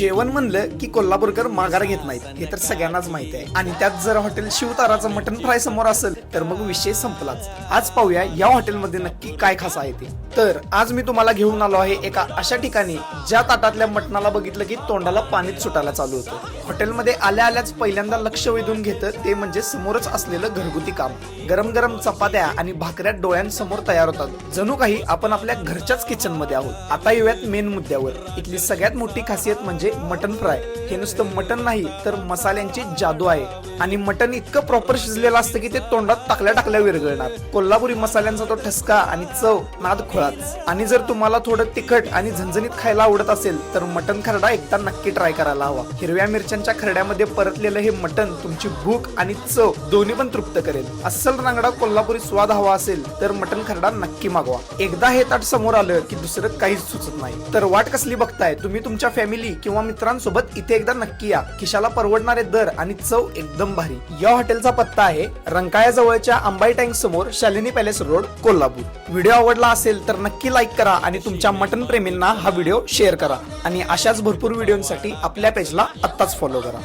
जेवण म्हणलं की कोल्हापूरकर माघार घेत नाहीत हे तर सगळ्यांनाच माहिती आहे आणि त्यात जर हॉटेल शिवताराचं मटन फ्राय समोर असेल तर मग विषय संपलाच। आज पाहूया या हॉटेलमध्ये नक्की काय खास आहे ते। तर आज मी तुम्हाला घेऊन आलो आहे एका अशा ठिकाणी ज्या ताटातल्या मटणाला बघितलं की तोंडाला पाणीच सुटायला चालू होतं। हॉटेलमध्ये आल्या आल्याच पहिल्यांदा लक्ष वेधून घेतं ते म्हणजे समोरच असलेलं घरगुती काम। गरम गरम चपात्या आणि भाकऱ्या डोळ्यांसमोर तयार होतात, जणू काही आपण आपल्या घरच्याच किचन मध्ये आहोत। आता येऊयात मेन मुद्द्यावर। इथली सगळ्यात मोठी खासियत म्हणजे मटन फ्राय। हे नुसतं मटन नाही तर मसाल्यांची जादू आहे आणि मटन इतकं प्रॉपर शिजलेलं असतं की ते तोंडात टाकल्या विरघळणार। कोल्हापुरी मसाल्यांचा तो ठसका आणि चव नाद खुळाच। आणि जर तुम्हाला थोडं तिखट आणि झणझणीत खायला आवडत असेल तर मटन खरडा एकदा नक्की ट्राय करायला हवा। हिरव्या मिरच्यांच्या खरड्यामध्ये परतलेलं हे मटन तुमची भूक आणि चव दोन्ही पण तृप्त करेल। अस्सल रांगडा कोल्हापुरी स्वाद हवा असेल तर मटन खरडा नक्की मागवा। एकदा हे ताट समोर आलं की दुसरं काहीच सुचत नाही। तर वाट कसली बघताय तुम्ही? तुमच्या फॅमिली किंवा मित्रांसोबत इथे एकदा नक्की या। खिशाला परवडणारे दर आणि चव एकदम भारी। या हॉटेलचा पत्ता आहे रंकाळ्या जवळच्या अंबाई टँक समोर Shalini palace road, Kolhapur. Video आवडला असेल तर नक्की लाईक करा आणि तुमच्या मटन प्रेमींना हा व्हिडिओ शेअर करा आणि अशाच भरपूर व्हिडिओसाठी आपल्या पेजला आत्ताच फॉलो करा।